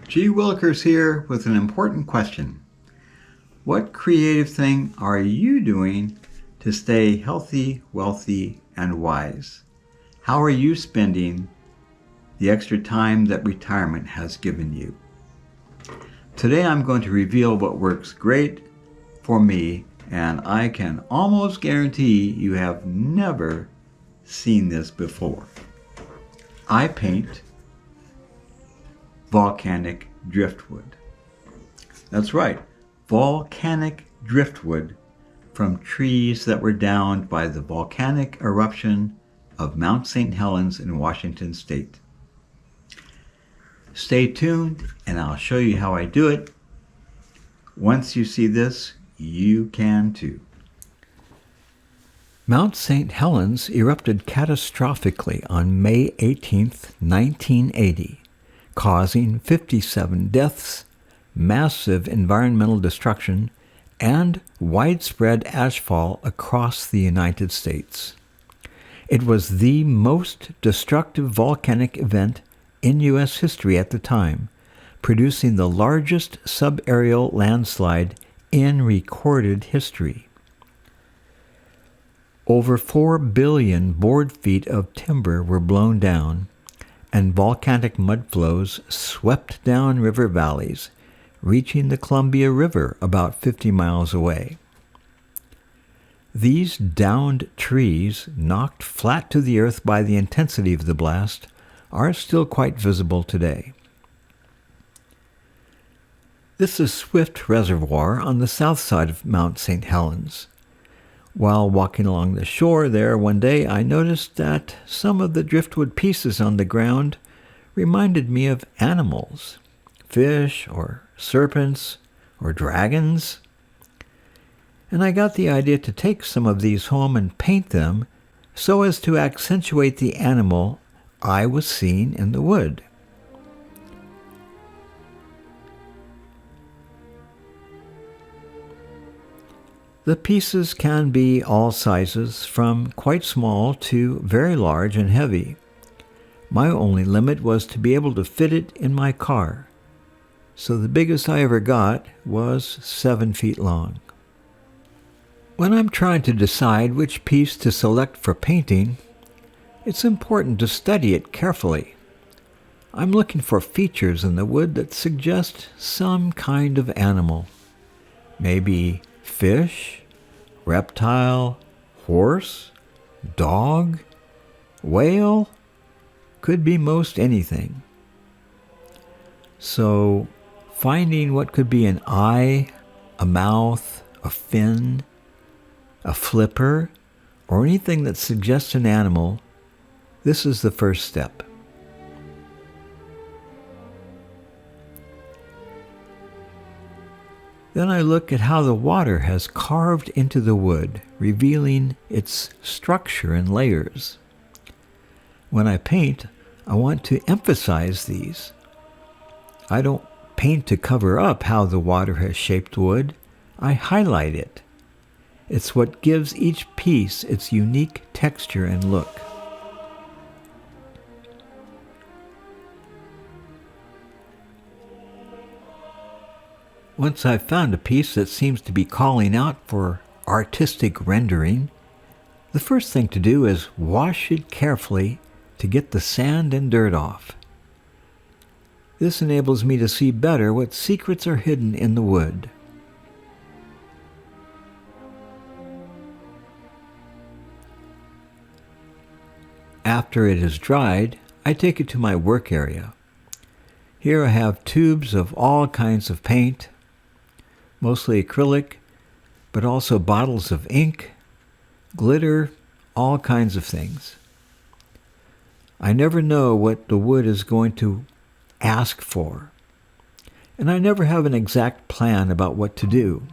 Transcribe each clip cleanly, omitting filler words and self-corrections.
G. Willikers here with an important question. What creative thing are you doing to stay healthy, wealthy, and wise? How are you spending the extra time that retirement has given you? Today I'm going to reveal what works great for me, and I can almost guarantee you have never seen this before. I paint volcanic driftwood. That's right, volcanic driftwood from trees that were downed by the volcanic eruption of Mount St. Helens in Washington State. Stay tuned and I'll show you how I do it. Once you see this, you can too. Mount St. Helens erupted catastrophically on May 18, 1980, causing 57 deaths, massive environmental destruction, and widespread ashfall across the United States. It was the most destructive volcanic event in U.S. history at the time, producing the largest subaerial landslide in recorded history. Over 4 billion board feet of timber were blown down, and volcanic mud flows swept down river valleys, reaching the Columbia River about 50 miles away. These downed trees, knocked flat to the earth by the intensity of the blast, are still quite visible today. This is Swift Reservoir on the south side of Mount St. Helens. While walking along the shore there one day, I noticed that some of the driftwood pieces on the ground reminded me of animals, fish or serpents or dragons. And I got the idea to take some of these home and paint them so as to accentuate the animal I was seeing in the wood. The pieces can be all sizes, from quite small to very large and heavy. My only limit was to be able to fit it in my car, so the biggest I ever got was 7 feet long. When I'm trying to decide which piece to select for painting, it's important to study it carefully. I'm looking for features in the wood that suggest some kind of animal. Maybe fish, reptile, horse, dog, whale, could be most anything. So, finding what could be an eye, a mouth, a fin, a flipper, or anything that suggests an animal, this is the first step. Then I look at how the water has carved into the wood, revealing its structure and layers. When I paint, I want to emphasize these. I don't paint to cover up how the water has shaped wood. I highlight it. It's what gives each piece its unique texture and look. Once I've found a piece that seems to be calling out for artistic rendering, the first thing to do is wash it carefully to get the sand and dirt off. This enables me to see better what secrets are hidden in the wood. After it is dried, I take it to my work area. Here I have tubes of all kinds of paint, mostly acrylic, but also bottles of ink, glitter, all kinds of things. I never know what the wood is going to ask for, and I never have an exact plan about what to do.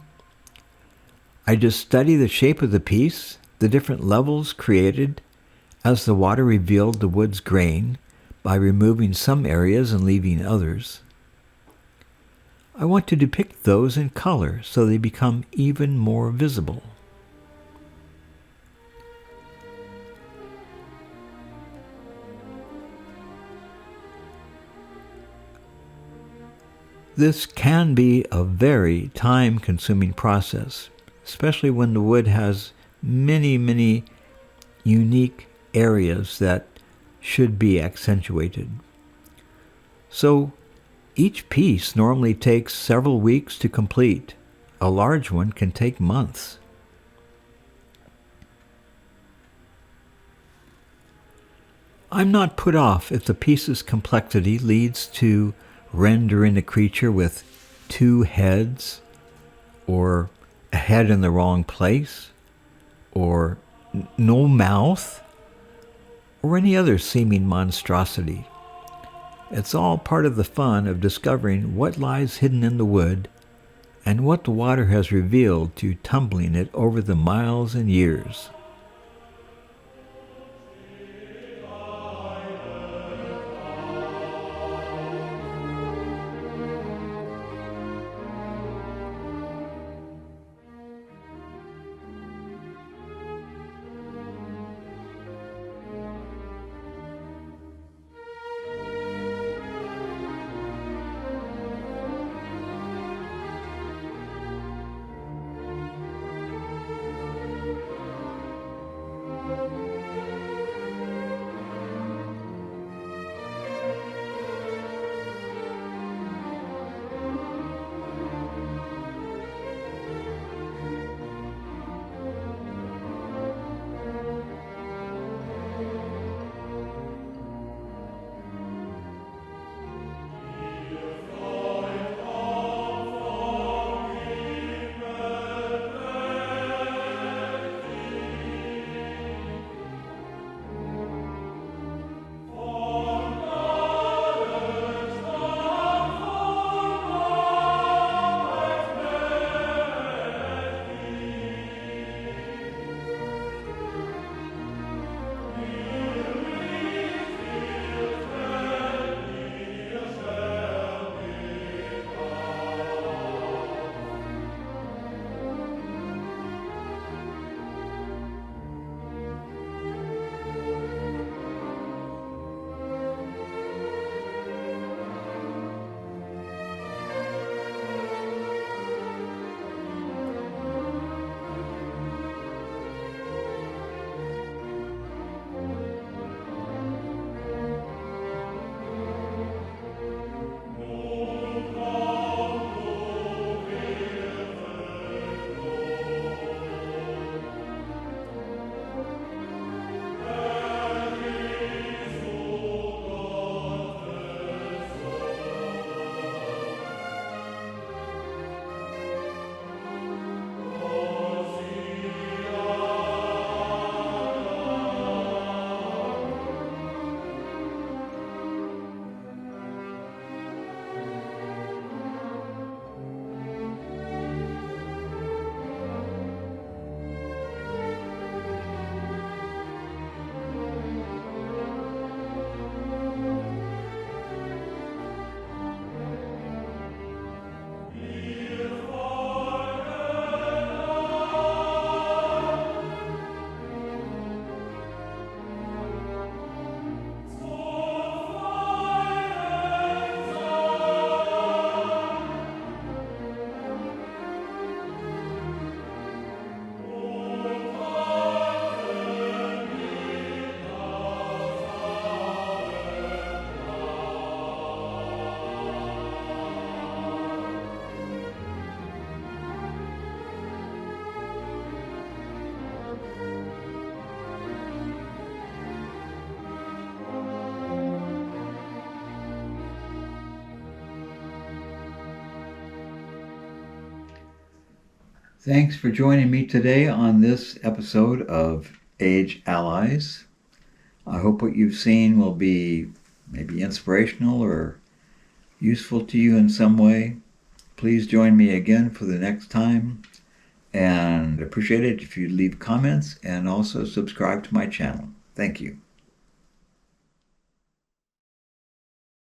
I just study the shape of the piece, the different levels created as the water revealed the wood's grain by removing some areas and leaving others. I want to depict those in color so they become even more visible. This can be a very time-consuming process, especially when the wood has many unique areas that should be accentuated. So each piece normally takes several weeks to complete. A large one can take months. I'm not put off if the piece's complexity leads to rendering a creature with two heads, or a head in the wrong place, or no mouth, or any other seeming monstrosity. It's all part of the fun of discovering what lies hidden in the wood and what the water has revealed to tumbling it over the miles and years. Thanks for joining me today on this episode of Age Allies. I hope what you've seen will be maybe inspirational or useful to you in some way. Please join me again for the next time, and appreciate it if you leave comments and also subscribe to my channel. Thank you.